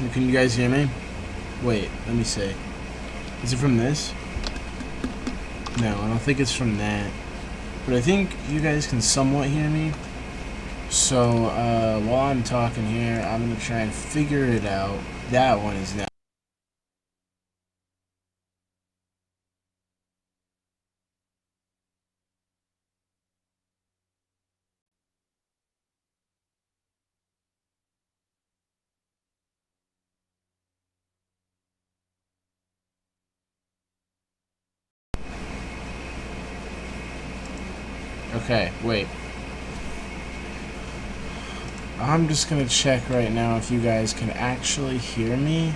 Can you guys hear me? Wait, let me see. Is it from this? No, I don't think it's from that. But I think you guys can somewhat hear me. So, while I'm talking here, I'm going to try and figure it out. That one is now. Okay, wait. I'm just gonna check right now if you guys can actually hear me.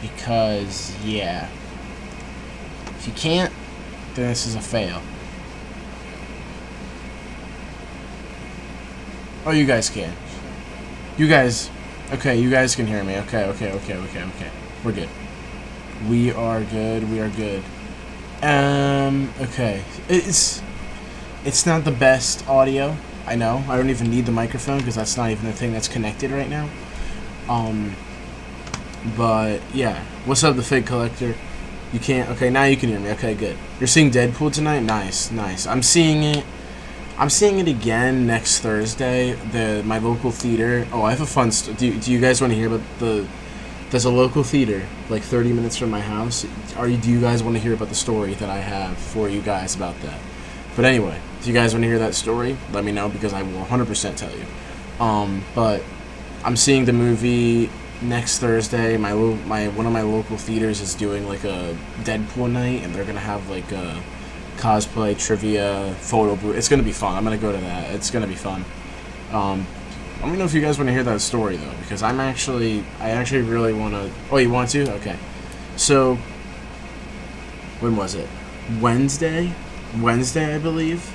Because, yeah. If you can't, then this is a fail. Oh, you guys can. You guys, okay, you guys can hear me. Okay. We're good. We are good. Okay. It's not the best audio. I know. I don't even need the microphone because that's not even the thing that's connected right now. But yeah. What's up, the Fig Collector? You can't. Okay, now you can hear me. Okay, good. You're seeing Deadpool tonight? Nice. I'm seeing it. I'm seeing it again next Thursday. My local theater. Oh, I have a fun. Do you guys want to hear about the? There's a local theater like 30 minutes from my house. Do you guys want to hear about the story that I have for you guys about that? But anyway, do you guys want to hear that story? Let me know because I will 100% tell you. But I'm seeing the movie next Thursday. One of my local theaters is doing like a Deadpool night, and they're gonna have like a cosplay trivia photo booth. It's gonna be fun. I'm gonna go to that. It's gonna be fun. Let me know if you guys want to hear that story though, because I actually really want to. Oh, you want to? Okay. So, when was it? Wednesday, I believe.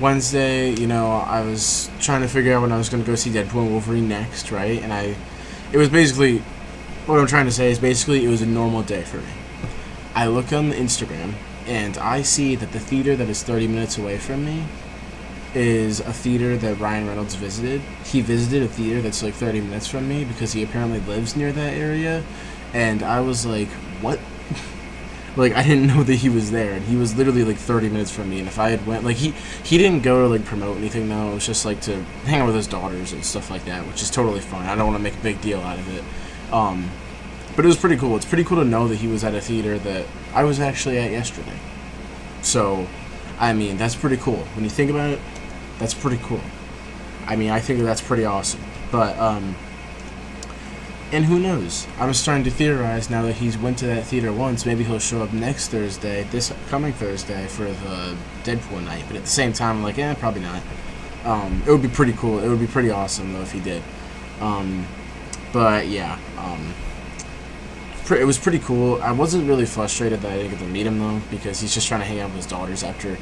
Wednesday, I was trying to figure out when I was going to go see Deadpool and Wolverine next, right? And it was basically, what I'm trying to say is basically it was a normal day for me. I look on Instagram and I see that the theater that is 30 minutes away from me is a theater that Ryan Reynolds visited. He visited a theater that's like 30 minutes from me because he apparently lives near that area. And I was like, what? Like, I didn't know that he was there. And he was literally like 30 minutes from me. And if I had went, like, he didn't go to like promote anything though. It was just like to hang out with his daughters and stuff like that, which is totally fine. I don't want to make a big deal out of it. But it was pretty cool. It's pretty cool to know that he was at a theater that I was actually at yesterday. So, I mean, that's pretty cool. When you think about it, that's pretty cool. I mean, I think that's pretty awesome. But, and who knows? I'm just trying to theorize now that he's went to that theater once. Maybe he'll show up next Thursday, this coming Thursday, for the Deadpool night. But at the same time, I'm like, probably not. It would be pretty cool. It would be pretty awesome, though, if he did. But, yeah. It was pretty cool. I wasn't really frustrated that I didn't get to meet him, though, because he's just trying to hang out with his daughters after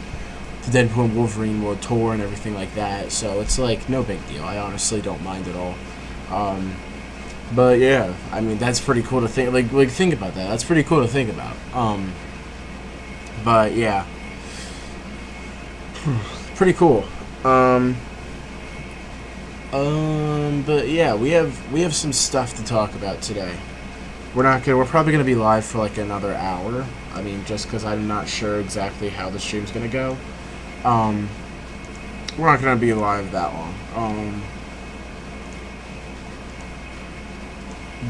the Deadpool and Wolverine World Tour and everything like that. So it's like, no big deal. I honestly don't mind at all. But yeah, I mean, that's pretty cool to think. Like think about that. That's pretty cool to think about. But yeah, pretty cool. But yeah, we have some stuff to talk about today. We're probably gonna be live for like another hour. I mean, just because I'm not sure exactly how the stream's gonna go. We're not gonna be live that long.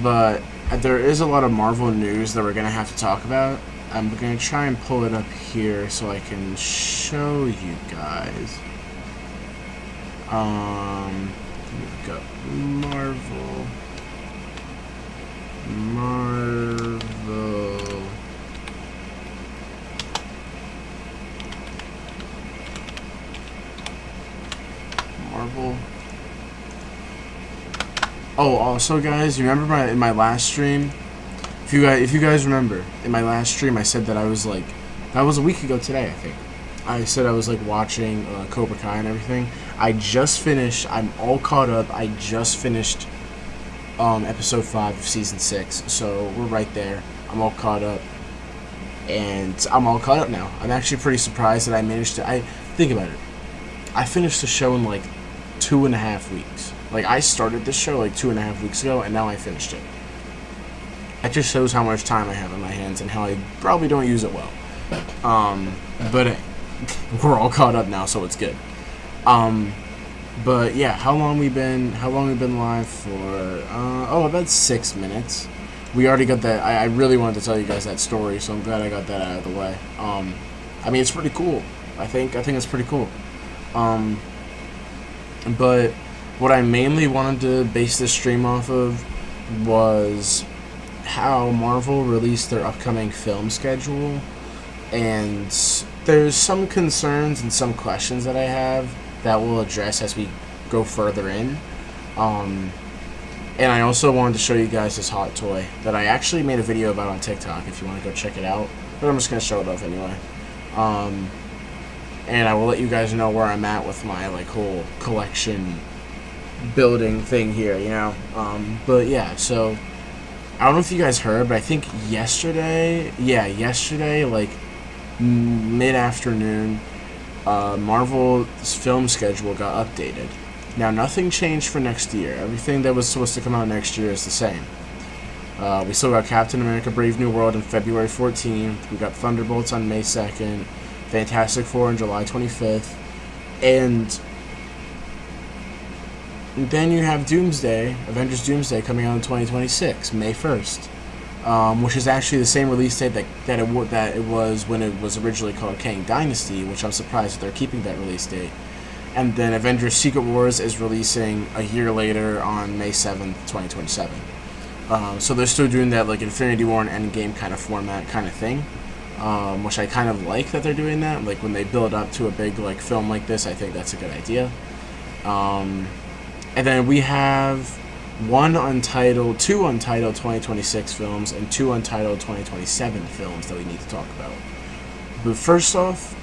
But there is a lot of Marvel news that we're gonna have to talk about. I'm gonna try and pull it up here so I can show you guys. We've got Marvel. Oh, also, guys, you remember in my last stream? If you guys remember, in my last stream, I said that I was like, that was a week ago today, I think. I said I was like watching Cobra Kai and everything. I just finished. I'm all caught up. I just finished episode 5 of season 6, so we're right there. I'm all caught up, and I'm all caught up now. I'm actually pretty surprised that I managed to. Think about it. I finished the show in like 2.5 weeks. Like, I started this show like 2.5 weeks ago, and now I finished it. That just shows how much time I have on my hands and how I probably don't use it well. But we're all caught up now, so it's good. But yeah, how long we been live for? About 6 minutes. We already got that. I really wanted to tell you guys that story, so I'm glad I got that out of the way. I mean, it's pretty cool. I think it's pretty cool. But what I mainly wanted to base this stream off of was how Marvel released their upcoming film schedule, and there's some concerns and some questions that I have that we'll address as we go further in. And I also wanted to show you guys this hot toy that I actually made a video about on TikTok if you want to go check it out, but I'm just going to show it off anyway. And I will let you guys know where I'm at with my like whole collection building thing here, you know. But yeah, so I don't know if you guys heard, but I think yesterday, like mid-afternoon, Marvel's film schedule got updated. Now, nothing changed for next year. Everything that was supposed to come out next year is the same. We still got Captain America Brave New World on February 14th. We got Thunderbolts on May 2nd. Fantastic Four on July 25th. And then you have Doomsday, Avengers Doomsday, coming out in 2026, May 1st. Which is actually the same release date that it was when it was originally called Kang Dynasty, which I'm surprised that they're keeping that release date. And then Avengers Secret Wars is releasing a year later on May 7th, 2027. So they're still doing that like Infinity War and Endgame kind of format kind of thing, which I kind of like that they're doing that. Like when they build up to a big like film like this, I think that's a good idea. And then we have two untitled 2026 films and 2 untitled 2027 films that we need to talk about. But first off,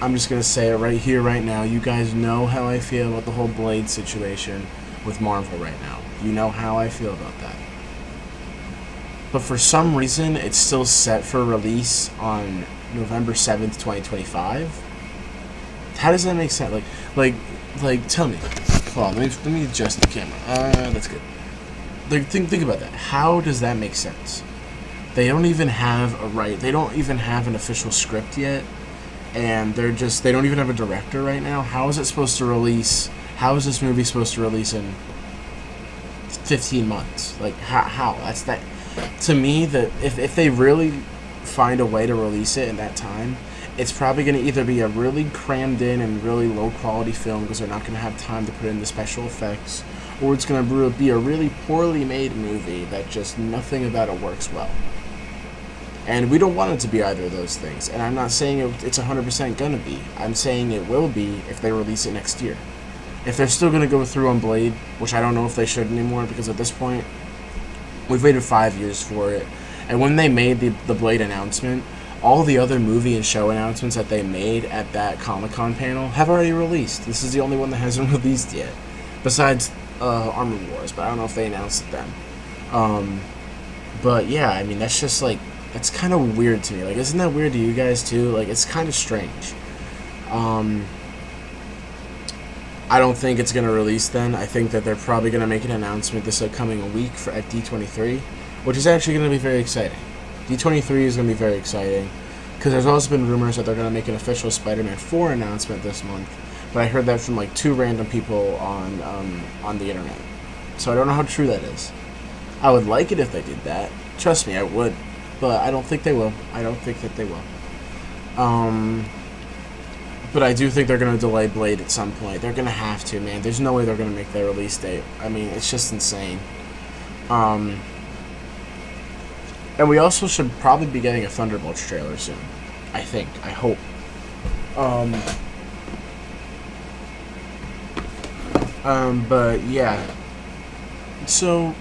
I'm just going to say it right here, right now. You guys know how I feel about the whole Blade situation with Marvel right now. You know how I feel about that. But for some reason, it's still set for release on November 7th, 2025. How does that make sense? Like, tell me. Hold on, let me adjust the camera. That's good. Like, think about that. How does that make sense? They don't even have they don't even have an official script yet. And they don't even have a director right now. How is it supposed to release? How is this movie supposed to release in 15 months? Like, how? That's that. To me, that if they really find a way to release it in that time, it's probably going to either be a really crammed in and really low quality film because they're not going to have time to put in the special effects, or it's going to be a really poorly made movie that just nothing about it works well. And we don't want it to be either of those things. And I'm not saying it's 100% going to be. I'm saying it will be if they release it next year. If they're still going to go through on Blade, which I don't know if they should anymore, because at this point, we've waited 5 years for it. And when they made the Blade announcement, all the other movie and show announcements that they made at that Comic-Con panel have already released. This is the only one that hasn't released yet. Besides Armor Wars, but I don't know if they announced it then. But yeah, I mean, that's just like, it's kind of weird to me. Like, isn't that weird to you guys too? Like, it's kind of strange. I don't think it's going to release then. I think that they're probably going to make an announcement this upcoming week at D23, which is actually going to be very exciting. D23 is going to be very exciting because there's also been rumors that they're going to make an official Spider-Man 4 announcement this month, but I heard that from like 2 random people on the internet. So I don't know how true that is. I would like it if they did that. Trust me, I would. But I don't think they will. I don't think that they will. But I do think they're going to delay Blade at some point. They're going to have to, man. There's no way they're going to make their release date. I mean, it's just insane. And we also should probably be getting a Thunderbolts trailer soon. I think. I hope. But yeah. So,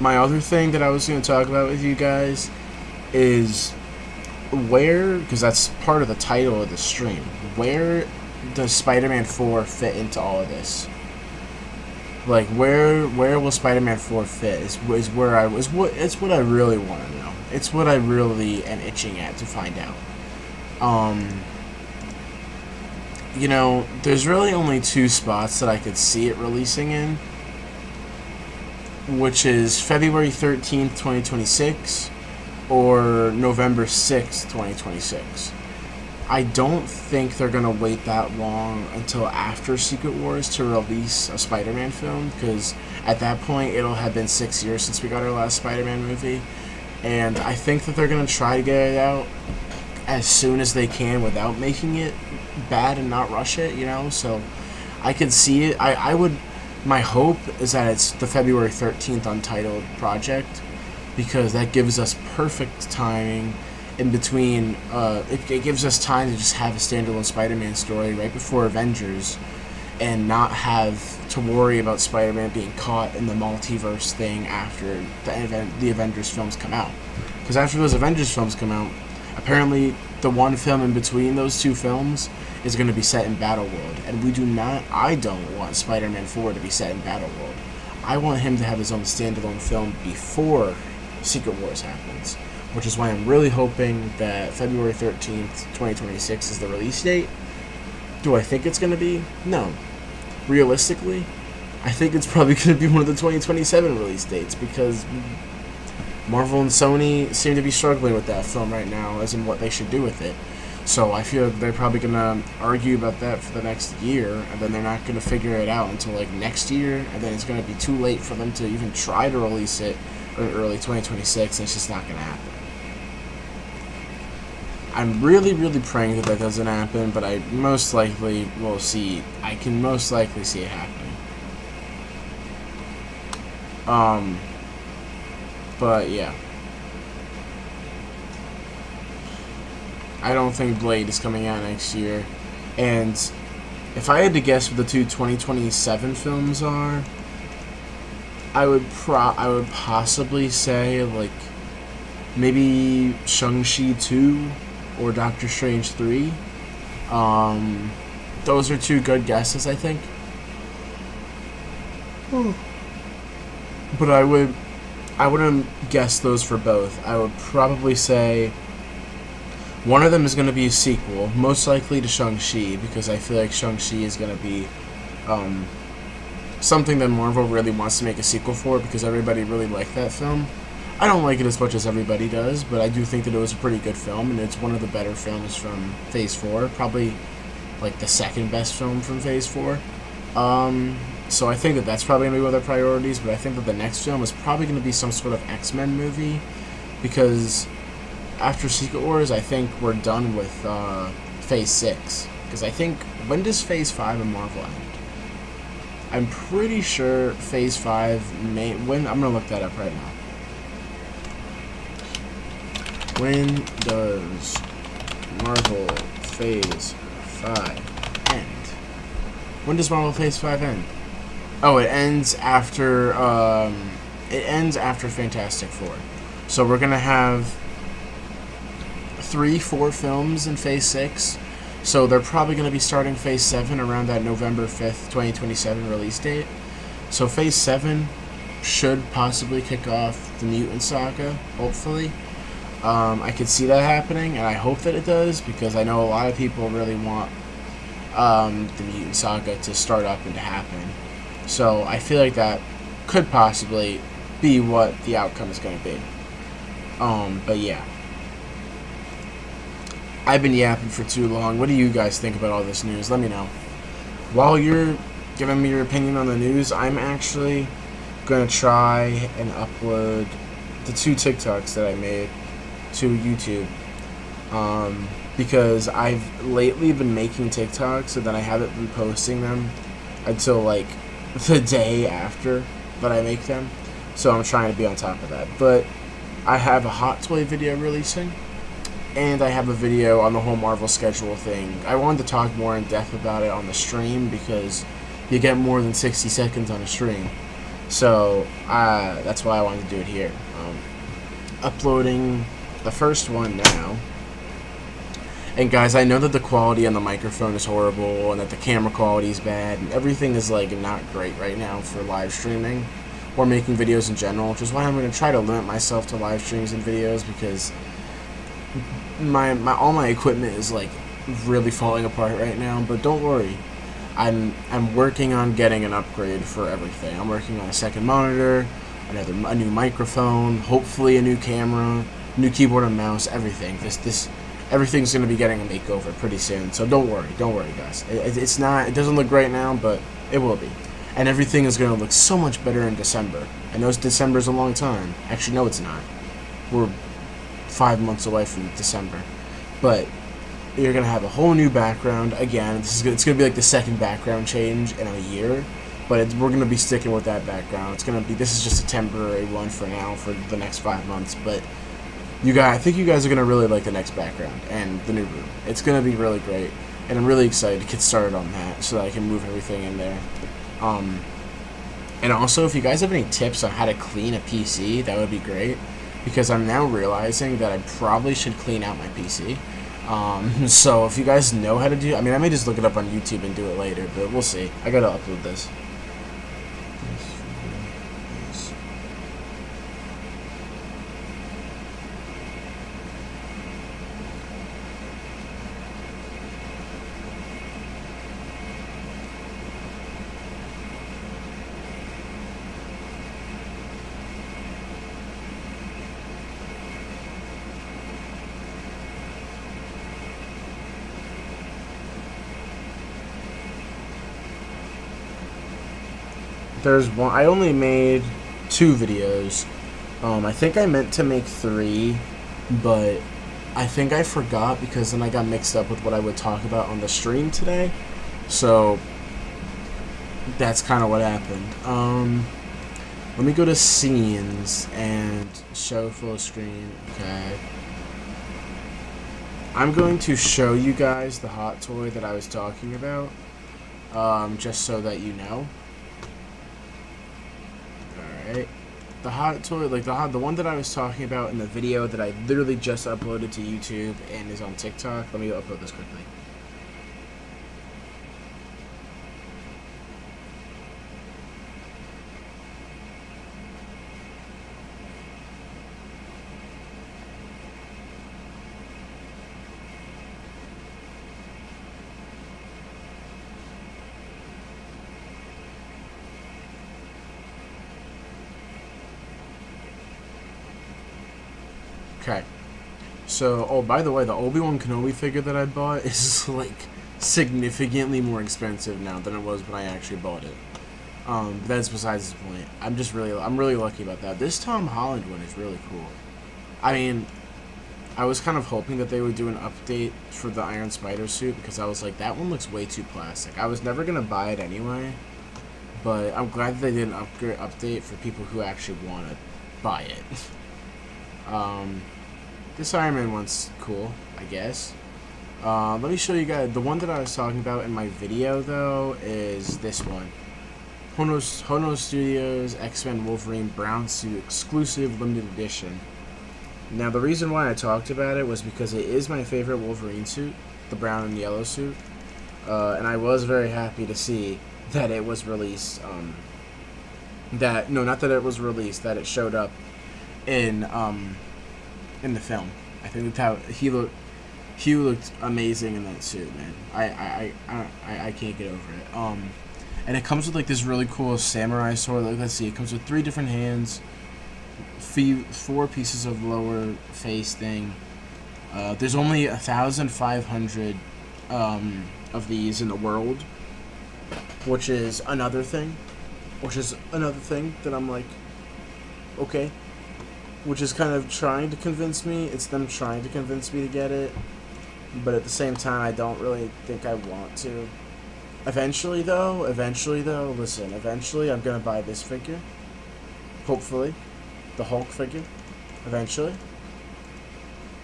my other thing that I was going to talk about with you guys is where, because that's part of the title of the stream, where does Spider-Man 4 fit into all of this? Like, where will Spider-Man 4 fit is what I really want to know. It's what I really am itching at to find out. You know, there's really only 2 spots that I could see it releasing in, which is February 13th, 2026, or November 6th, 2026. I don't think they're going to wait that long until after Secret Wars to release a Spider-Man film, because at that point it'll have been 6 years since we got our last Spider-Man movie, and I think that they're going to try to get it out as soon as they can without making it bad and not rush it, so I could see it. I would, my hope is that it's the February 13th Untitled project, because that gives us perfect timing in between. It gives us time to just have a standalone Spider-Man story right before Avengers, and not have to worry about Spider-Man being caught in the multiverse thing after the Avengers films come out. Because after those Avengers films come out, apparently the one film in between those two films is going to be set in Battleworld, and I don't want Spider-Man 4 to be set in Battleworld. I want him to have his own standalone film before Secret Wars happens, which is why I'm really hoping that February 13th, 2026 is the release date. Do I think it's going to be? No. Realistically, I think it's probably going to be one of the 2027 release dates, because Marvel and Sony seem to be struggling with that film right now, as in what they should do with it. So I feel like they're probably going to argue about that for the next year, and then they're not going to figure it out until like next year, and then it's going to be too late for them to even try to release it in early 2026, and it's just not going to happen. I'm really, really praying that doesn't happen, but I most likely will see. I can most likely see it happening. But yeah. I don't think Blade is coming out next year. And if I had to guess what the two 2027 films are, I would possibly say, like, maybe Shang-Chi 2 or Doctor Strange 3. Those are two good guesses, I think. But I wouldn't guess those for both. I would probably say one of them is going to be a sequel, most likely to Shang-Chi, because I feel like Shang-Chi is going to be something that Marvel really wants to make a sequel for, because everybody really liked that film. I don't like it as much as everybody does, but I do think that it was a pretty good film, and it's one of the better films from Phase 4, probably like the second best film from Phase 4. So I think that that's probably going to be one of their priorities, but I think that the next film is probably going to be some sort of X-Men movie, because after Secret Wars, I think we're done with Phase 6. Because I think, when does Phase 5 in Marvel end? I'm pretty sure Phase 5 I'm going to look that up right now. When does Marvel Phase 5 end? When does Marvel Phase 5 end? Oh, it ends after Fantastic Four. So we're gonna have 3-4 films in Phase 6. So they're probably gonna be starting Phase 7 around that November 5th, 2027 release date. So Phase 7 should possibly kick off the Mutant Saga, hopefully. I could see that happening, and I hope that it does, because I know a lot of people really want the Mutant Saga to start up and to happen. So I feel like that could possibly be what the outcome is going to be. But yeah. I've been yapping for too long. What do you guys think about all this news? Let me know. While you're giving me your opinion on the news, I'm actually going to try and upload the 2 TikToks that I made to YouTube, because I've lately been making TikToks and then I haven't been posting them until like the day after that I make them, so I'm trying to be on top of that. But I have a Hot Toy video releasing, and I have a video on the whole Marvel schedule thing. I wanted to talk more in depth about it on the stream, because you get more than 60 seconds on a stream, so that's why I wanted to do it here. Uploading the first one now. And guys, I know that the quality on the microphone is horrible, and that the camera quality is bad, and everything is like not great right now for live streaming or making videos in general, which is why I'm going to try to limit myself to live streams and videos, because all my equipment is like really falling apart right now. But don't worry, I'm working on getting an upgrade for everything. I'm working on a second monitor, a new microphone, hopefully a new camera, new keyboard and mouse, everything. Everything's gonna be getting a makeover pretty soon. So don't worry, guys. It doesn't look great now, but it will be. And everything is gonna look so much better in December. I know December's a long time. Actually, no, it's not. We're 5 months away from December, but you're gonna have a whole new background again. It's gonna be like the second background change in a year, but we're gonna be sticking with that background. This is just a temporary one for now for the next 5 months, but I think you guys are gonna really like the next background and the new room. It's gonna be really great, and I'm really excited to get started on that so that I can move everything in there. And also, if you guys have any tips on how to clean a PC, that would be great, because I'm now realizing that I probably should clean out my PC. So if you guys know how to do, I may just look it up on YouTube and do it later, but we'll see. I gotta upload this. There's one. I only made 2 videos. I think I meant to make 3, but I think I forgot because then I got mixed up with what I would talk about on the stream today. So that's kind of what happened. Let me go to scenes and show full screen. Okay. I'm going to show you guys the hot toy that I was talking about, just so that you know. Alright. The hot toy, like the one that I was talking about in the video that I literally just uploaded to YouTube and is on TikTok. Let me upload this quickly. Okay, so, oh, by the way, the Obi-Wan Kenobi figure that I bought is, like, significantly more expensive now than it was when I actually bought it. But that's besides the point. I'm really lucky about that. This Tom Holland one is really cool. I mean, I was kind of hoping that they would do an update for the Iron Spider suit, because I was like, that one looks way too plastic. I was never going to buy it anyway, but I'm glad that they did an update for people who actually want to buy it. This Iron Man one's cool, I guess. Let me show you guys. The one that I was talking about in my video, though, is this one. Hono Studios X-Men Wolverine Brown Suit Exclusive Limited Edition. Now, the reason why I talked about it was because it is my favorite Wolverine suit, the brown and yellow suit. And I was very happy to see that it was released. That it showed up in the film. I think that's how he looked amazing in that suit, man. I can't get over it. And it comes with like this really cool samurai sword. Like, let's see, it comes with 3 different hands, 4 pieces of lower face thing. There's only 1,500 of these in the world, which is another thing that I'm like, okay. Which is kind of trying to convince me. It's them trying to convince me to get it. But at the same time, I don't really think I want to. Eventually, though, listen. Eventually, I'm going to buy this figure. Hopefully. The Hulk figure. Eventually.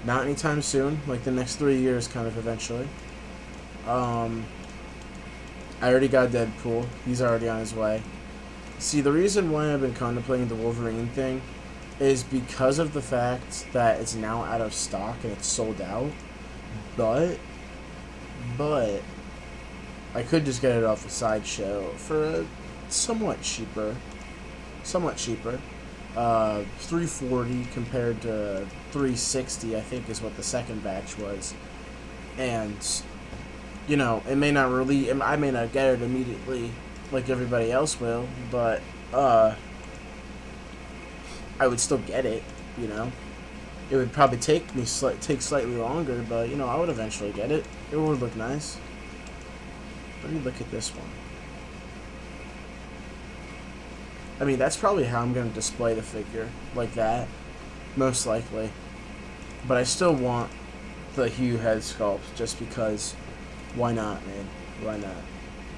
Not anytime soon. Like the next 3 years, kind of eventually. I already got Deadpool. He's already on his way. See, the reason why I've been contemplating the Wolverine thing is because of the fact that it's now out of stock and it's sold out. But I could just get it off of Sideshow for a somewhat cheaper. $340 compared to $360, I think, is what the second batch was. And you know, I may not get it immediately like everybody else will, but I would still get it, you know. It would probably take me take slightly longer, but you know, I would eventually get it. It would look nice. Let me look at this one. I mean, that's probably how I'm going to display the figure, like that, most likely. But I still want the Hugh head sculpt, just because, why not, man? Why not?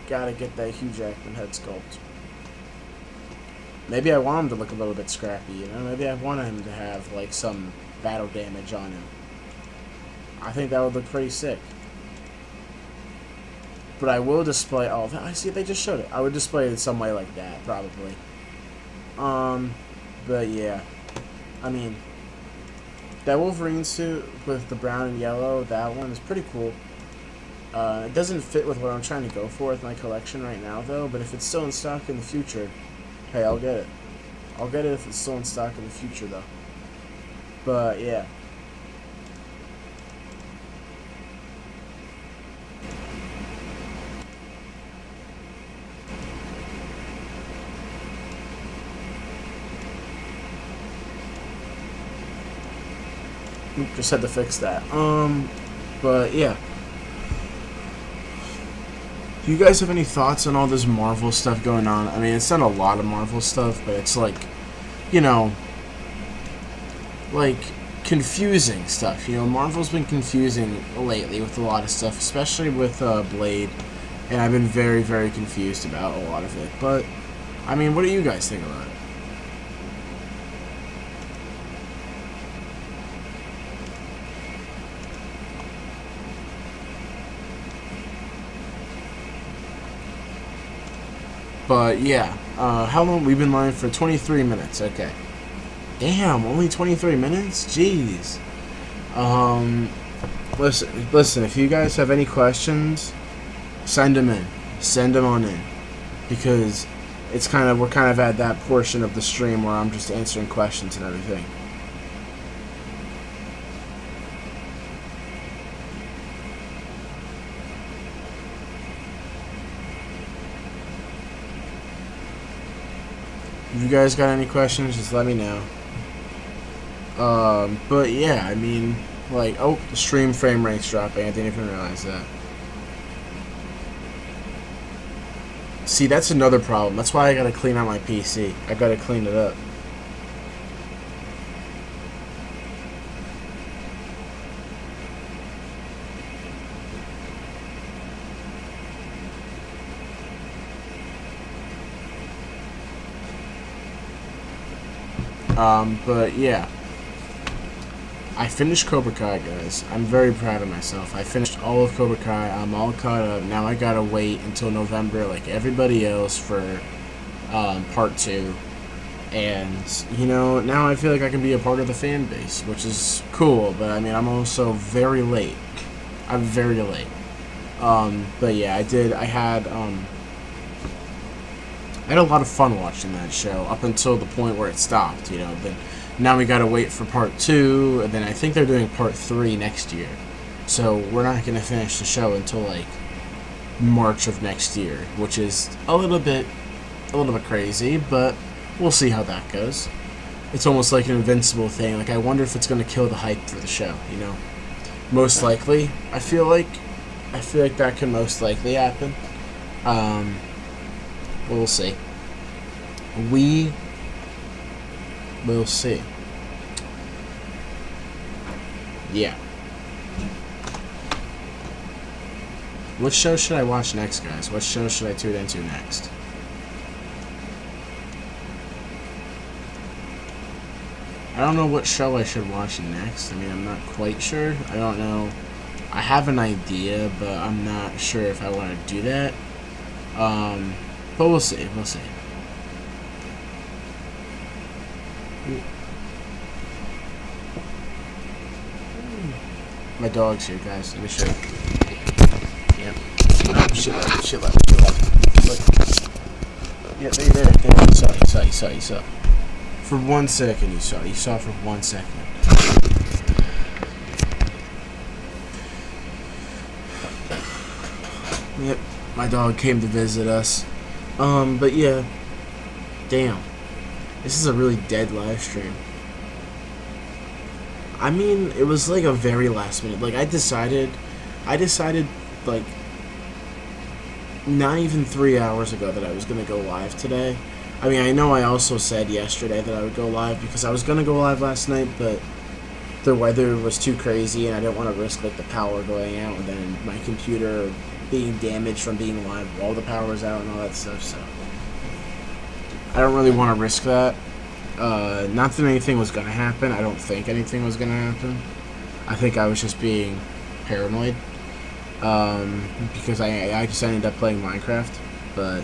Gotta get that Hugh Jackman head sculpt. Maybe I want him to look a little bit scrappy, you know? Maybe I want him to have, like, some battle damage on him. I think that would look pretty sick. But I will display, oh, I see, they just showed it. I would display it in some way like that, probably. But yeah. I mean, that Wolverine suit with the brown and yellow, that one is pretty cool. It doesn't fit with what I'm trying to go for with my collection right now, though, but if it's still in stock in the future, hey, I'll get it. I'll get it if it's still in stock in the future, though. But, yeah. Just had to fix that. But yeah. Do you guys have any thoughts on all this Marvel stuff going on? I mean, it's not a lot of Marvel stuff, but it's like, you know, like confusing stuff. You know, Marvel's been confusing lately with a lot of stuff, especially with Blade, and I've been very, very confused about a lot of it. But, I mean, what do you guys think about it? But yeah, how long we've been live for? 23 minutes. Okay. Damn, only 23 minutes? Jeez. Listen. If you guys have any questions, send them in. Send them on in, because we're kind of at that portion of the stream where I'm just answering questions and everything. If you guys got any questions, just let me know. But yeah, I mean, like, oh, the stream frame rate's dropping. I didn't even realize that. See, that's another problem. That's why I gotta clean out my PC. I gotta clean it up. But yeah. I finished Cobra Kai, guys. I'm very proud of myself. I finished all of Cobra Kai. I'm all caught up. Now I gotta wait until November, like everybody else, for part 2. And, you know, now I feel like I can be a part of the fan base, which is cool. But, I mean, I'm also very late. I'm very late. But yeah, I had a lot of fun watching that show up until the point where it stopped, you know. Then now we gotta wait for part 2, and then I think they're doing part 3 next year. So we're not gonna finish the show until like March of next year, which is a little bit crazy, but we'll see how that goes. It's almost like an Invincible thing. Like, I wonder if it's gonna kill the hype for the show, you know. Most likely, I feel like that can most likely happen. We'll see. We will see. Yeah. What show should I watch next, guys? What show should I tune into next? I don't know what show I should watch next. I mean, I'm not quite sure. I don't know. I have an idea, but I'm not sure if I want to do that. But we'll see. We'll see. My dog's here, guys. Let me show you. Yep. Oh, shit left. Look. Yeah, there. You saw. For 1 second, you saw for 1 second. Yep. My dog came to visit us. But yeah. Damn. This is a really dead live stream. I mean, it was like a very last minute. Like, I decided, like, not even 3 hours ago that I was going to go live today. I mean, I know I also said yesterday that I would go live because I was going to go live last night, but the weather was too crazy and I didn't want to risk, like, the power going out and then my computer being damaged from being live while the power's out and all that stuff, so I don't really want to risk that. Not that anything was going to happen. I don't think anything was going to happen. I think I was just being paranoid. Because I just ended up playing Minecraft. But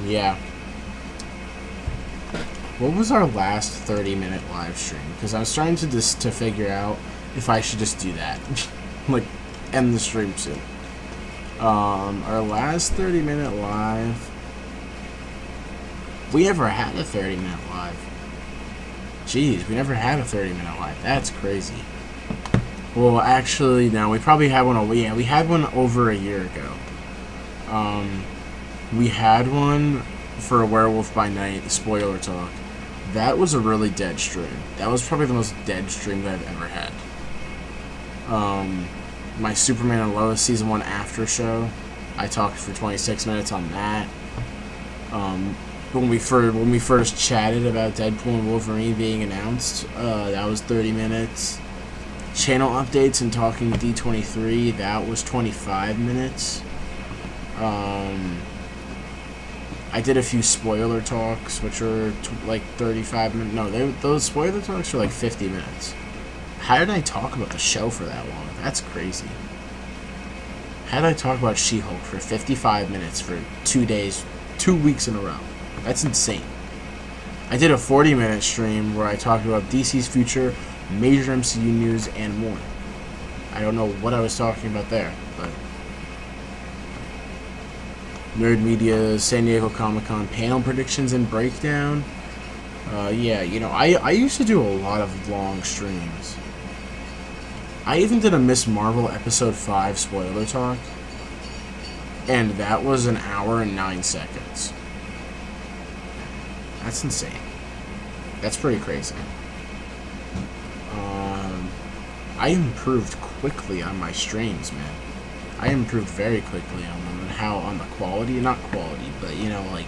yeah. What was our last 30-minute live stream? Because I was trying to figure out if I should just do that. Like, end the stream soon. Our last 30-minute live... We never had a 30-minute live. Jeez, we never had a 30-minute live. That's crazy. Well, actually, no. We probably had one... Yeah, we had one over a year ago. We had one for Werewolf by Night, spoiler talk. That was a really dead stream. That was probably the most dead stream that I've ever had. My Superman and Lois Season 1 after show, I talked for 26 minutes on that. When we first chatted about Deadpool and Wolverine being announced, that was 30 minutes. Channel updates and talking D23, that was 25 minutes. I did a few spoiler talks, which were like 35 minutes. No, those spoiler talks were like 50 minutes. How did I talk about the show for that long? That's crazy. How did I talk about She-Hulk for 55 minutes for 2 days, 2 weeks in a row? That's insane. I did a 40-minute stream where I talked about DC's future, major MCU news, and more. I don't know what I was talking about there, but... Nerd Media, San Diego Comic-Con panel predictions and breakdown. Yeah, you know, I used to do a lot of long streams. I even did a Miss Marvel Episode 5 spoiler talk, and that was 1 hour and 9 seconds. That's insane. That's pretty crazy. I improved quickly on my streams, man. I improved very quickly on them and on the quality, not quality, but, you know, like,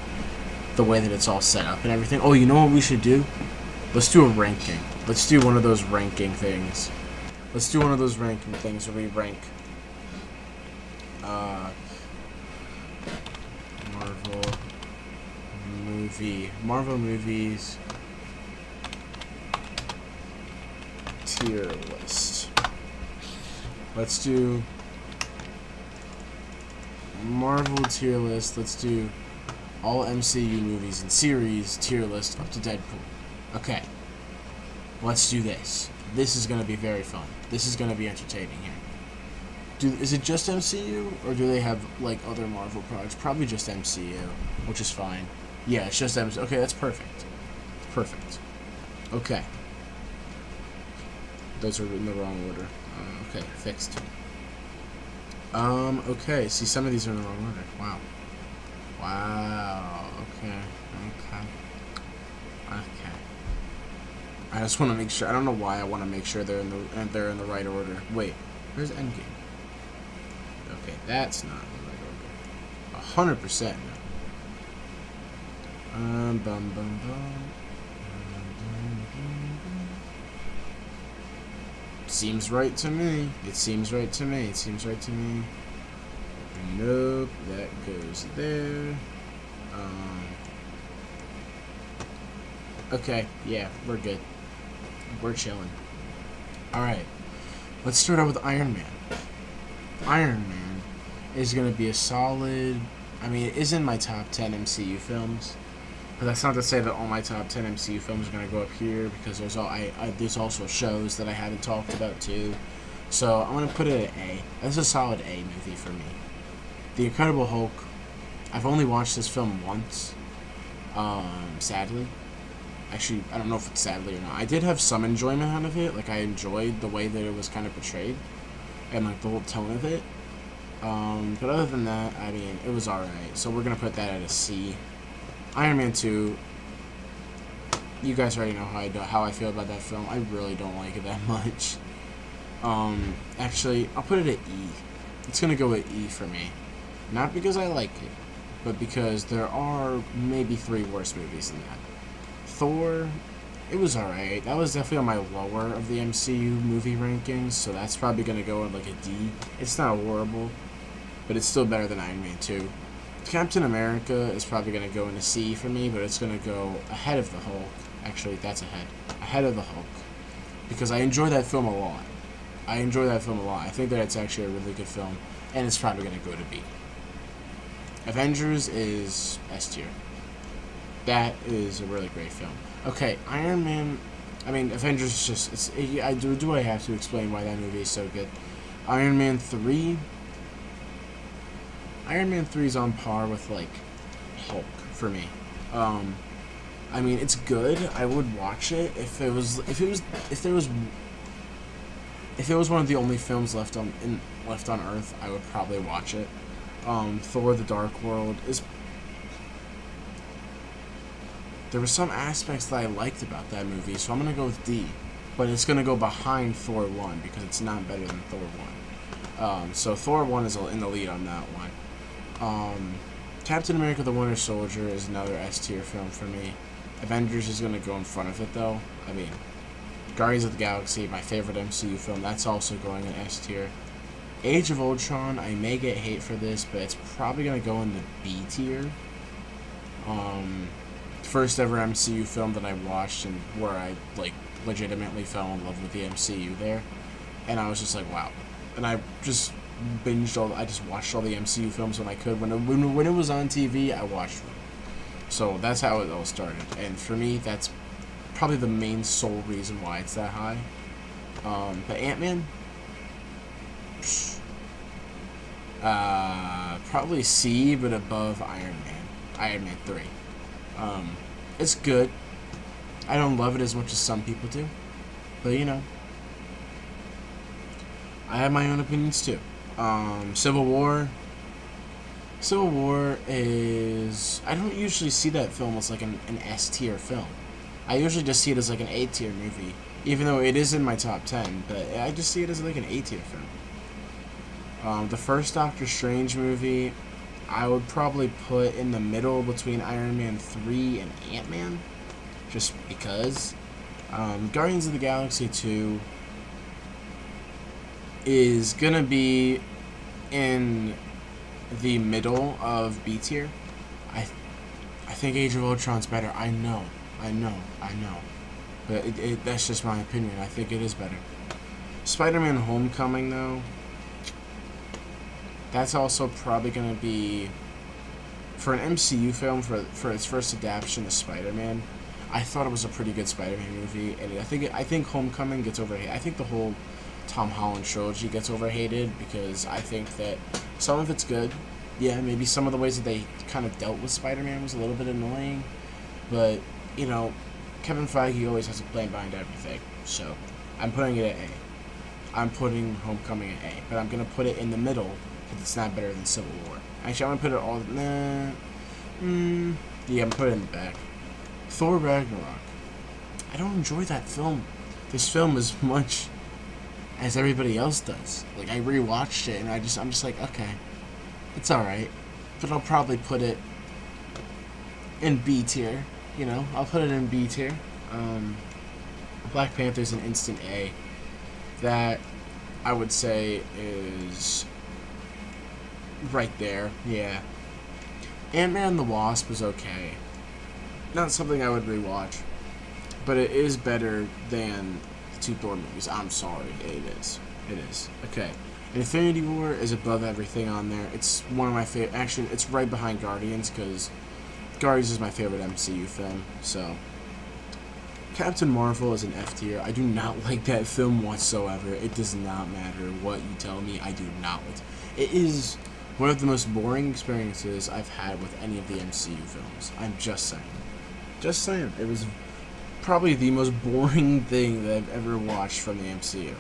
the way that it's all set up and everything. Oh, you know what we should do? Let's do a ranking. Let's do one of those ranking things. Let's do one of those ranking things where we rank, Marvel movies tier list. Let's do Marvel tier list. Let's do all MCU movies and series tier list up to Deadpool. Okay. Let's do this. This is going to be very fun. This is going to be entertaining here. Is it just MCU, or do they have, like, other Marvel products? Probably just MCU, which is fine. Yeah, it's just MCU. Okay, that's perfect. Perfect. Okay. Those are in the wrong order. Okay, fixed. Okay. See, some of these are in the wrong order. Wow. Wow. Okay. I just want to make sure. I don't know why I want to make sure they're in the right order. Wait, where's Endgame? Okay, that's not in the right order. 100% no. Seems right to me. It seems right to me. It seems right to me. Nope, that goes there. Okay, yeah, we're good. We're chilling. Alright, let's start out with Iron Man. Iron Man is going to be a solid... I mean, it is in my top 10 MCU films. But that's not to say that all my top 10 MCU films are going to go up here, because there's also shows that I haven't talked about too. So I'm going to put it at A. That's a solid A movie for me. The Incredible Hulk, I've only watched this film once, sadly. Actually, I don't know if it's sadly or not. I did have some enjoyment out of it. Like, I enjoyed the way that it was kind of portrayed and, like, the whole tone of it. But other than that, I mean, it was alright. So we're going to put that at a C. Iron Man 2, you guys already know how I feel about that film. I really don't like it that much. Actually, I'll put it at E. It's going to go at E for me. Not because I like it, but because there are maybe 3 worse movies than that. Thor, it was alright. That was definitely on my lower of the MCU movie rankings, so that's probably going to go in like a D. It's not horrible, but it's still better than Iron Man 2. Captain America is probably going to go in a C for me, but it's going to go ahead of the Hulk. Actually, that's ahead of the Hulk, because I enjoy that film a lot. I think that it's actually a really good film, and it's probably going to go to B. Avengers is S tier. That is a really great film. Okay, Iron Man. I mean, Avengers is just. Do I have to explain why that movie is so good? Iron Man 3. Iron Man 3 is on par with like Hulk for me. I mean, it's good. I would watch it if it was one of the only films left on Earth. I would probably watch it. Thor: The Dark World is. There were some aspects that I liked about that movie, so I'm gonna go with D. But it's gonna go behind Thor 1 because it's not better than Thor 1. So Thor 1 is in the lead on that one. Captain America: The Winter Soldier is another S tier film for me. Avengers is gonna go in front of it though. I mean, Guardians of the Galaxy, my favorite MCU film, that's also going in S tier. Age of Ultron, I may get hate for this, but it's probably gonna go in the B tier. First ever MCU film that I watched and where I like legitimately fell in love with the MCU there, and I was just like, wow. And I just I just watched all the MCU films when I could. When it was on TV, I watched them. So that's how it all started. And for me, that's probably the main sole reason why it's that high. But Ant-Man, probably C, but above Iron Man. Iron Man 3. It's good. I don't love it as much as some people do. But, you know, I have my own opinions too. Civil War. Civil War is... I don't usually see that film as like an S tier film. I usually just see it as like an A tier movie. Even though it is in my top 10. But I just see it as like an A tier film. The first Doctor Strange movie, I would probably put in the middle between Iron Man 3 and Ant-Man. Just because. Guardians of the Galaxy 2 is gonna be in the middle of B tier. I think Age of Ultron's better. I know. But that's just my opinion. I think it is better. Spider-Man Homecoming, though, that's also probably going to be, for an MCU film, for its first adaptation of Spider-Man, I thought it was a pretty good Spider-Man movie, and I think Homecoming gets overhated. I think the whole Tom Holland trilogy gets overhated because I think that some of it's good. Yeah, maybe some of the ways that they kind of dealt with Spider-Man was a little bit annoying, but, you know, Kevin Feige always has a plan behind everything, so I'm putting it at A. I'm putting Homecoming at A, but I'm going to put it in the middle because it's not better than Civil War. Actually, I'm going to put it all... yeah, I'm putting it in the back. Thor Ragnarok. I don't enjoy that film. This film as much as everybody else does. Like, I rewatched it, and I'm just like, okay, it's alright. But I'll probably put it in B tier. You know, I'll put it in B tier. Black Panther's an instant A. That, I would say, is right there. Yeah. Ant-Man and the Wasp was okay. Not something I would rewatch. But it is better than the 2 Thor movies. I'm sorry. It is. It is. Okay. Infinity War is above everything on there. It's one of my favorite... Actually, it's right behind Guardians, because Guardians is my favorite MCU film, so... Captain Marvel is an F tier. I do not like that film whatsoever. It does not matter what you tell me. I do not like it. It is one of the most boring experiences I've had with any of the MCU films. I'm just saying. Just saying. It was probably the most boring thing that I've ever watched from the MCU.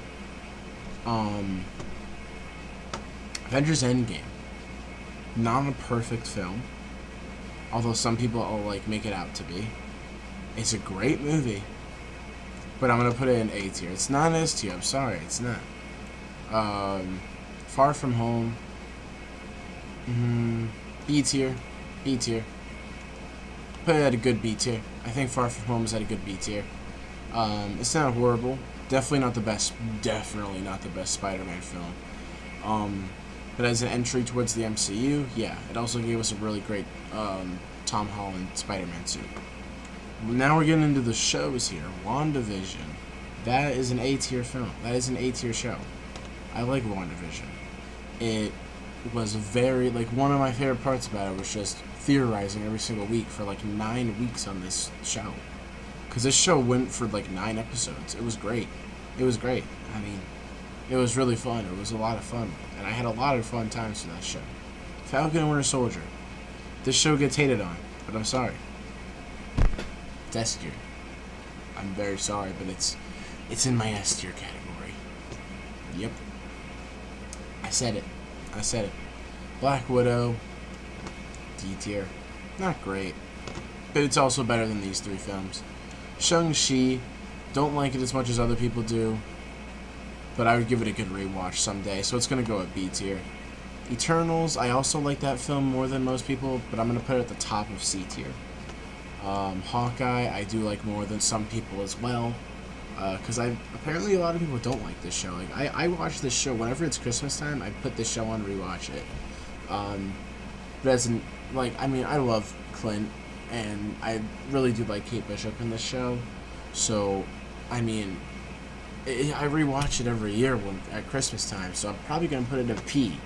Avengers Endgame. Not a perfect film, although some people will like make it out to be. It's a great movie, but I'm gonna put it in A tier. It's not an S tier. I'm sorry, it's not. Far From Home. B tier. B tier. Put it at a good B tier. I think Far From Home is at a good B tier. It's not horrible. Definitely not the best. Definitely not the best Spider-Man film. But as an entry towards the MCU, yeah, it also gave us a really great Tom Holland Spider-Man suit. Now we're getting into the shows here. WandaVision. That is an A tier film. That is an A tier show. I like WandaVision. It was very, like, one of my favorite parts about it was just theorizing every single week for like 9 weeks on this show. Because this show went for like 9 episodes. It was great. It was great. I mean, it was really fun. It was a lot of fun. And I had a lot of fun times with that show. Falcon and Winter Soldier. This show gets hated on, but I'm sorry. It's S tier. I'm very sorry, but it's in my S tier category. Yep. I said it. I said it. Black Widow. D tier. Not great. But it's also better than these 3 films. Shang-Chi. Don't like it as much as other people do. But I would give it a good rewatch someday, so it's going to go at B tier. Eternals, I also like that film more than most people, but I'm going to put it at the top of C tier. Hawkeye, I do like more than some people as well, because apparently a lot of people don't like this show. Like I watch this show whenever it's Christmas time. I put this show on, rewatch it. But as in, like, I mean, I love Clint, and I really do like Kate Bishop in this show. So, I mean, I rewatch it every year at Christmas time, so I'm probably gonna put it at P.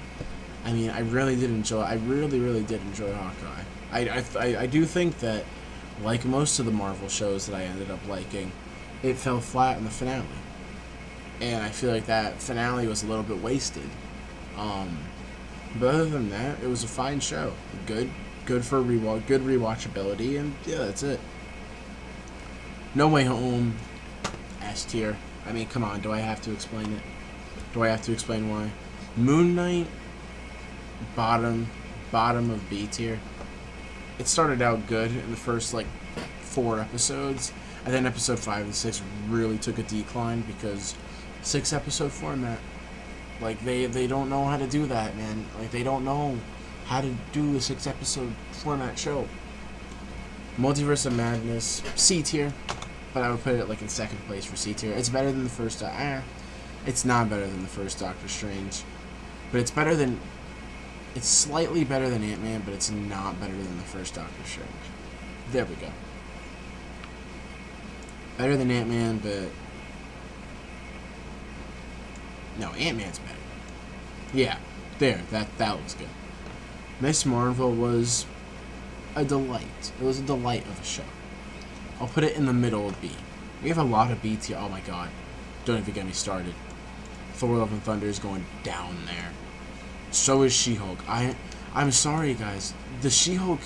I mean, I really did enjoy. I really did enjoy Hawkeye. I do think that, like most of the Marvel shows that I ended up liking, it fell flat in the finale, and I feel like that finale was a little bit wasted. But other than that, it was a fine show. Good for good rewatchability, and yeah, that's it. No Way Home, S tier. I mean, come on, do I have to explain it? Do I have to explain why? Moon Knight, bottom of B tier. It started out good in the first, like, 4 episodes, and then episode 5 and 6 really took a decline because 6-episode format. Like, they don't know how to do that, man. Like, they don't know how to do a 6-episode format show. Multiverse of Madness, C tier. But I would put it like in second place for C tier. It's better than the first. It's not better than the first Doctor Strange, but it's better than. It's slightly better than Ant-Man, but it's not better than the first Doctor Strange. There we go. Better than Ant-Man, but no, Ant-Man's better. Yeah, there. That looks good. Miss Marvel was a delight. It was a delight of a show. I'll put it in the middle of B. We have a lot of B tier. Oh my god. Don't even get me started. Thor Love and Thunder is going down there. So is She-Hulk. I'm sorry, guys. The She-Hulk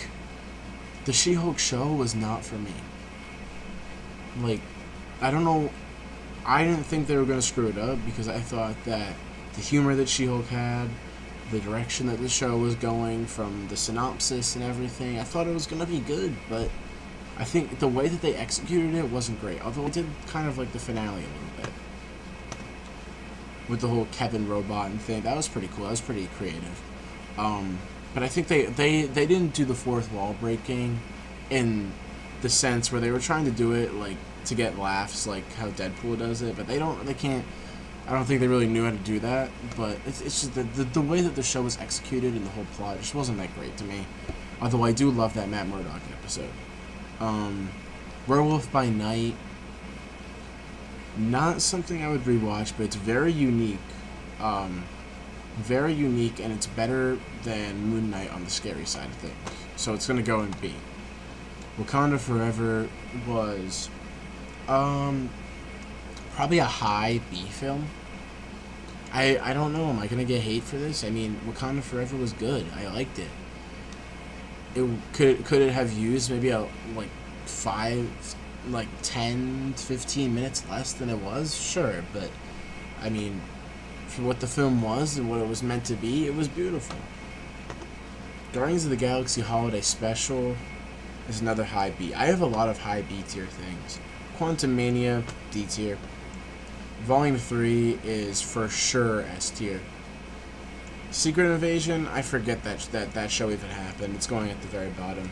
show was not for me. Like, I don't know. I didn't think they were going to screw it up because I thought that the humor that She-Hulk had, the direction that the show was going from the synopsis and everything, I thought it was going to be good, but I think the way that they executed it wasn't great. Although I did kind of like the finale a little bit. With the whole Kevin robot and thing. That was pretty cool. That was pretty creative. But I think they didn't do the fourth wall breaking in the sense where they were trying to do it like to get laughs like how Deadpool does it. But they can't. I don't think they really knew how to do that. But it's just the way that the show was executed and the whole plot just wasn't that great to me. Although I do love that Matt Murdock episode. Werewolf by Night, not something I would rewatch, but it's very unique. Very unique, and it's better than Moon Knight on the scary side of things. So it's gonna go in B. Wakanda Forever was probably a high B film. I don't know, am I gonna get hate for this? I mean, Wakanda Forever was good. I liked it. It could it have used maybe a like 5 like 10, 15 minutes less than it was, sure, but I mean, for what the film was and what it was meant to be, it was beautiful. Guardians of the Galaxy Holiday Special is another high B. I have a lot of high B tier things. Quantumania, D tier. Volume 3 is for sure S tier. Secret Invasion, I forget that show even happened. It's going at the very bottom.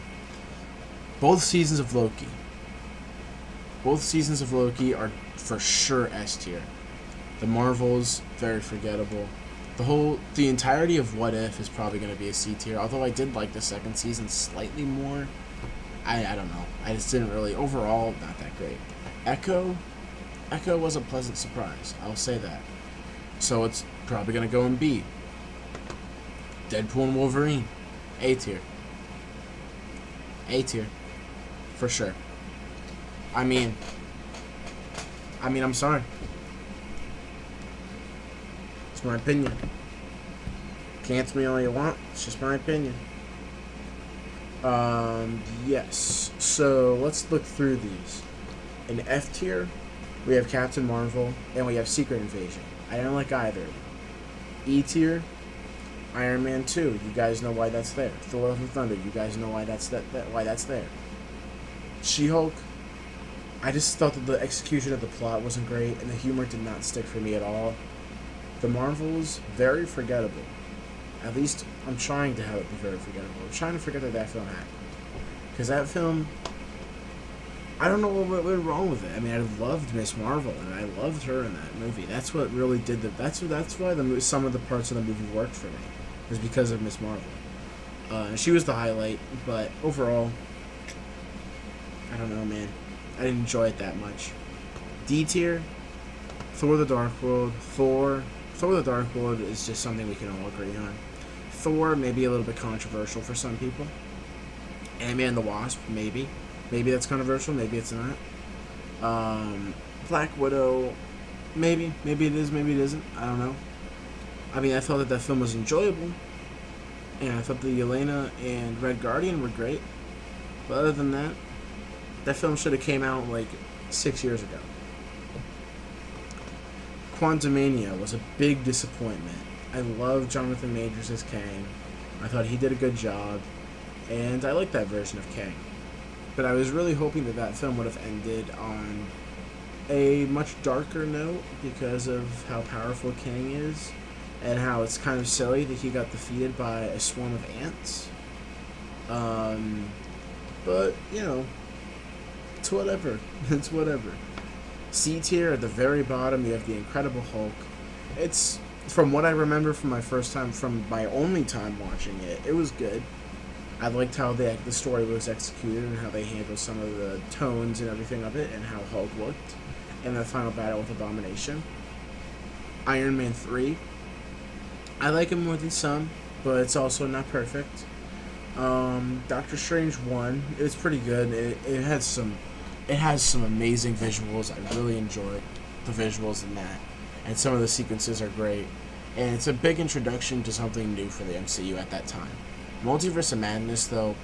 Both seasons of Loki. Both seasons of Loki are for sure S tier. The Marvels, very forgettable. The entirety of What If is probably going to be a C tier, although I did like the second season slightly more. I don't know. I just didn't really, overall, not that great. Echo was a pleasant surprise, I'll say that. So it's probably going to go in B. Deadpool and Wolverine, A tier. A tier. For sure. I mean, I'm sorry. It's my opinion. Cancel me all you want. It's just my opinion. Yes. So let's look through these. In F tier, we have Captain Marvel and we have Secret Invasion. I don't like either of them. E tier, Iron Man 2. You guys know why that's there. Thor: Love and Thunder. You guys know why that's there. She-Hulk. I just thought that the execution of the plot wasn't great and the humor did not stick for me at all. The Marvels, very forgettable. At least I'm trying to have it be very forgettable. I'm trying to forget that film happened. Because that film, I don't know what went wrong with it. I mean, I loved Miss Marvel and I loved her in that movie. That's what really did that's why some of the parts of the movie worked for me. Was because of Miss Marvel. She was the highlight, but overall, I don't know, man. I didn't enjoy it that much. D tier, Thor: The Dark World. Thor: The Dark World is just something we can all agree on. Thor, maybe a little bit controversial for some people. Ant-Man and the Wasp, maybe. Maybe that's controversial, maybe it's not. Black Widow, maybe. Maybe it is, maybe it isn't. I don't know. I mean, I thought that film was enjoyable. And I thought the Yelena and Red Guardian were great. But other than that, that film should have came out like 6 years ago. Quantumania was a big disappointment. I love Jonathan Majors as Kang. I thought he did a good job, and I like that version of Kang. But I was really hoping that film would have ended on a much darker note because of how powerful Kang is, and how it's kind of silly that he got defeated by a swarm of ants. But, you know, it's whatever. It's whatever. C tier at the very bottom, you have the Incredible Hulk. It's, from what I remember from my only time watching it, it was good. I liked how the story was executed and how they handled some of the tones and everything of it and how Hulk looked in the final battle with Abomination. Iron Man 3. I like it more than some, but it's also not perfect. Doctor Strange 1, it's pretty good. It has some amazing visuals. I really enjoyed the visuals in that. And some of the sequences are great. And it's a big introduction to something new for the MCU at that time. Multiverse of Madness, though,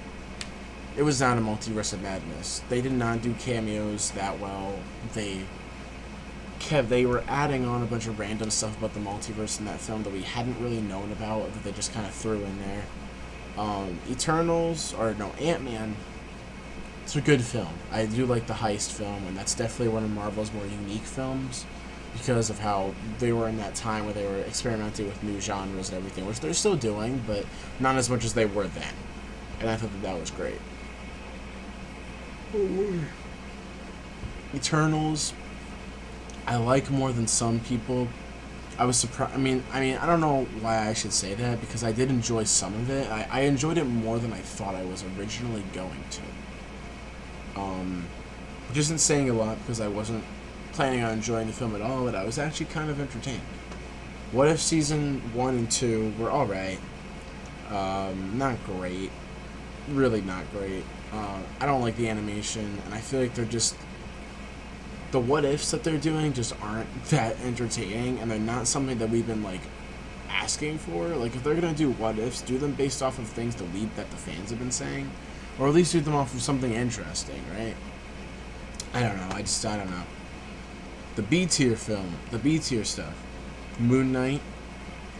it was not a Multiverse of Madness. They did not do cameos that well. They were adding on a bunch of random stuff about the multiverse in that film that we hadn't really known about, that they just kind of threw in there. Ant-Man, it's a good film. I do like the heist film, and that's definitely one of Marvel's more unique films because of how they were in that time where they were experimenting with new genres and everything, which they're still doing, but not as much as they were then. And I thought that was great. Eternals, I like more than some people. I was surprised. I mean, I don't know why I should say that, because I did enjoy some of it. I enjoyed it more than I thought I was originally going to. Which isn't saying a lot, because I wasn't planning on enjoying the film at all, but I was actually kind of entertained. What If Season 1 and 2 were alright. Not great. Really not great. I don't like the animation, and I feel like they're just... The what ifs that they're doing just aren't that entertaining, and they're not something that we've been, like, asking for. Like, if they're gonna do what ifs, do them based off of things that the fans have been saying, or at least do them off of something interesting, right? I don't know. I don't know. The B tier film, the B tier stuff. Moon Knight,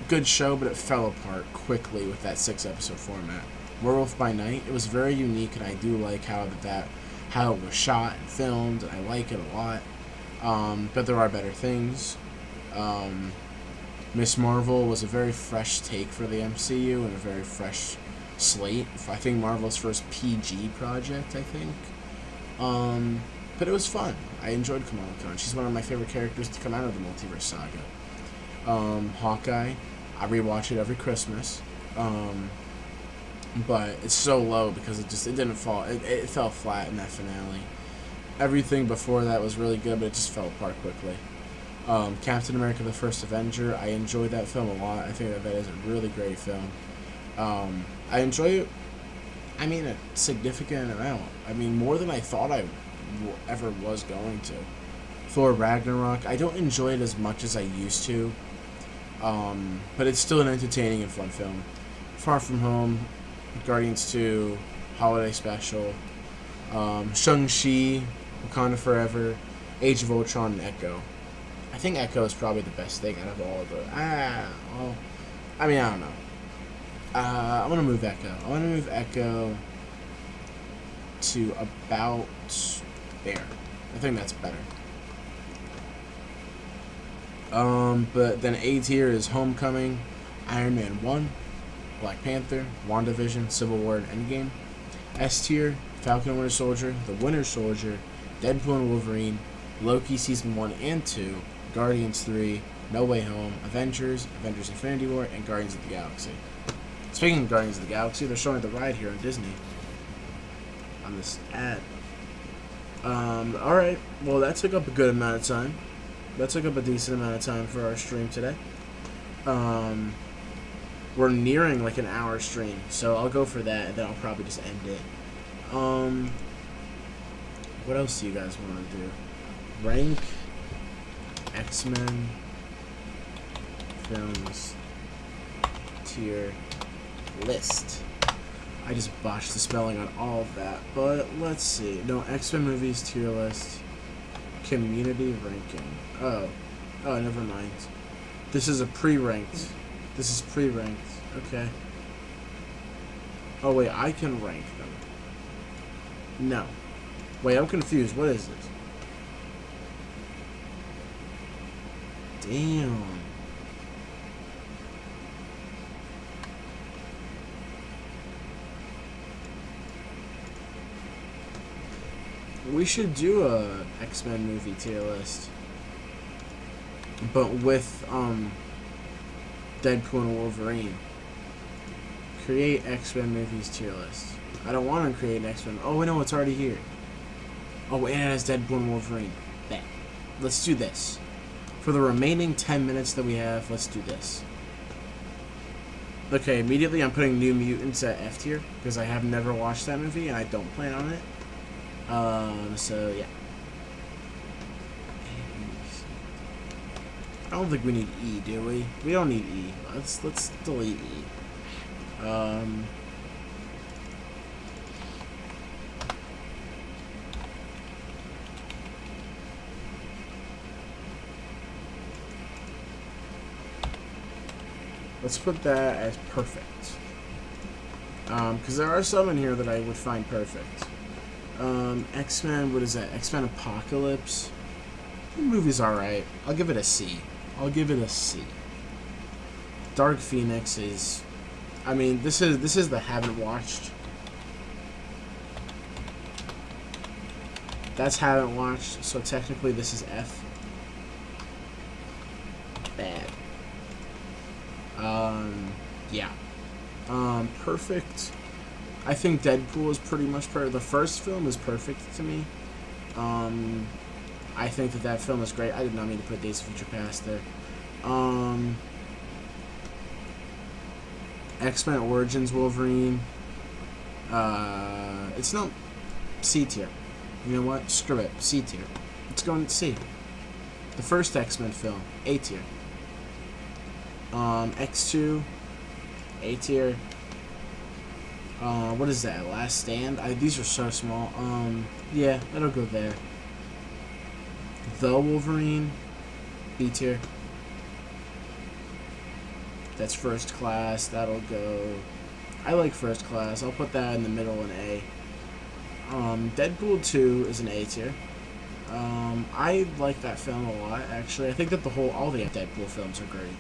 good show, but it fell apart quickly with that 6-episode format. Werewolf by Night, it was very unique, and I do like how it was shot and filmed, and I like it a lot. But there are better things. Miss Marvel was a very fresh take for the MCU and a very fresh slate. I think Marvel's first PG project, I think. But it was fun. I enjoyed Kamala Khan. She's one of my favorite characters to come out of the multiverse saga. Hawkeye, I rewatch it every Christmas. But it's so low because it didn't fall. It fell flat in that finale. Everything before that was really good, but it just fell apart quickly. Captain America: The First Avenger, I enjoyed that film a lot. I think that is a really great film. I enjoy it, a significant amount. More than I thought I ever was going to. Thor Ragnarok, I don't enjoy it as much as I used to, but it's still an entertaining and fun film. Far From Home, Guardians 2, Holiday Special, Shang-Chi, Wakanda Forever, Age of Ultron, and Echo. I think Echo is probably the best thing out of all of it. I don't know. I'm going to move Echo. I want to move Echo to about there. I think that's better. But then A tier is Homecoming, Iron Man 1, Black Panther, WandaVision, Civil War, and Endgame. S tier, Falcon and Winter Soldier, The Winter Soldier, Deadpool and Wolverine, Loki Season 1 and 2, Guardians 3, No Way Home, Avengers, Avengers Infinity War, and Guardians of the Galaxy. Speaking of Guardians of the Galaxy, they're showing the ride here on Disney. On this ad. Alright, well that took up a good amount of time. That took up a decent amount of time for our stream today. We're nearing like an hour stream, so I'll go for that, and then I'll probably just end it. What else do you guys want to do? Rank X-Men films tier list. I just botched the spelling on all of that, but let's see. No, X-Men movies tier list. Community ranking. Oh, never mind. This is a pre-ranked. This is pre-ranked. Okay. Oh wait, I can rank them. No. Wait, I'm confused. What is this? Damn. We should do a X-Men movie tier list, but with Deadpool and Wolverine. Create X-Men movies tier list. I don't want to create an X-Men. Oh, wait, no, it's already here. Oh, and it has Deadpool and Wolverine. Bet. Let's do this. For the remaining 10 minutes that we have, let's do this. Okay, immediately I'm putting New Mutants at F tier because I have never watched that movie and I don't plan on it. So yeah. I don't think we need E, do we? We don't need E. Let's delete E. Let's put that as perfect. Because there are some in here that I would find perfect. X-Men, what is that? X-Men Apocalypse. The movie's alright. I'll give it a C. I'll give it a C. Dark Phoenix is... this is the haven't watched. That's haven't watched, so technically this is F. Bad. Yeah. Perfect. I think Deadpool is pretty much perfect. The first film is perfect to me. I think that film is great. I did not mean to put Days of Future Past there. X-Men Origins Wolverine. It's not C tier. You know what? Screw it. C tier. It's going to C. The first X-Men film, A tier. X2, A tier. What is that? Last Stand? These are so small. Yeah, it'll go there. The Wolverine, B tier. That's First Class. That'll go. I like First Class. I'll put that in the middle in A. Deadpool 2 is an A tier. I like that film a lot, actually. I think that all the Deadpool films are great.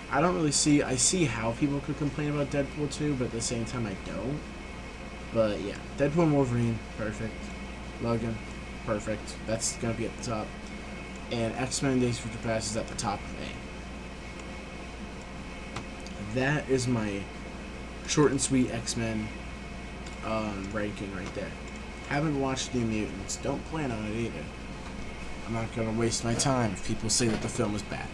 I don't really see... I see how people could complain about Deadpool 2, but at the same time I don't. But yeah, Deadpool and Wolverine, perfect. Logan, perfect. That's going to be at the top. And X-Men Days of Future Past is at the top of A. That is my short and sweet X-Men ranking right there. Haven't watched New Mutants. Don't plan on it either. I'm not going to waste my time if people say that the film is bad.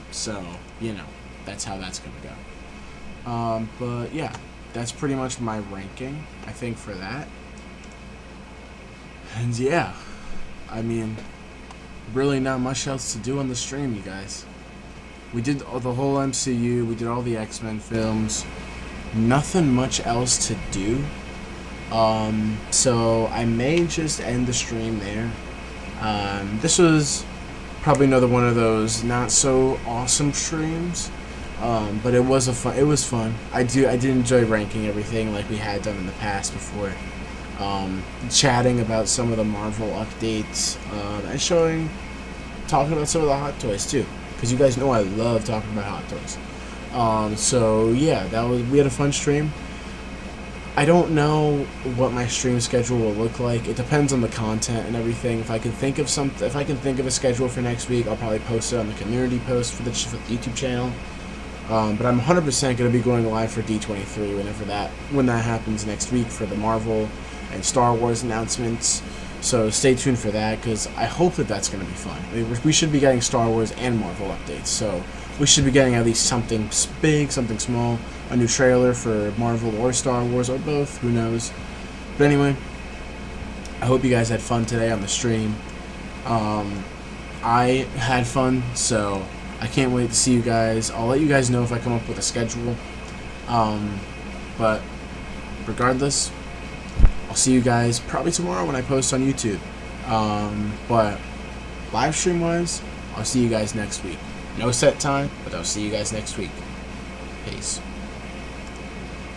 So, you know, that's how that's going to go. But yeah, that's pretty much my ranking, I think, for that. And yeah, I mean, really not much else to do on the stream, you guys. We did the whole MCU, we did all the X-Men films. Nothing much else to do. So I may just end the stream there. This was probably another one of those not so awesome streams, but it was fun. I did enjoy ranking everything like we had done in the past before, chatting about some of the Marvel updates, and talking about some of the Hot Toys too, because you guys know I love talking about Hot Toys. So yeah, we had a fun stream. I don't know what my stream schedule will look like. It depends on the content and everything. If I can think of a schedule for next week, I'll probably post it on the community post for the YouTube channel. But I'm 100% going to be going live for D23 when that happens next week for the Marvel and Star Wars announcements. So stay tuned for that, because I hope that that's going to be fun. I mean, we should be getting Star Wars and Marvel updates, so we should be getting at least something big, something small, a new trailer for Marvel or Star Wars, or both, who knows. But anyway, I hope you guys had fun today on the stream. I had fun, so I can't wait to see you guys. I'll let you guys know if I come up with a schedule. But regardless, I'll see you guys probably tomorrow when I post on YouTube. But live stream wise, I'll see you guys next week. No set time, but I'll see you guys next week. Peace.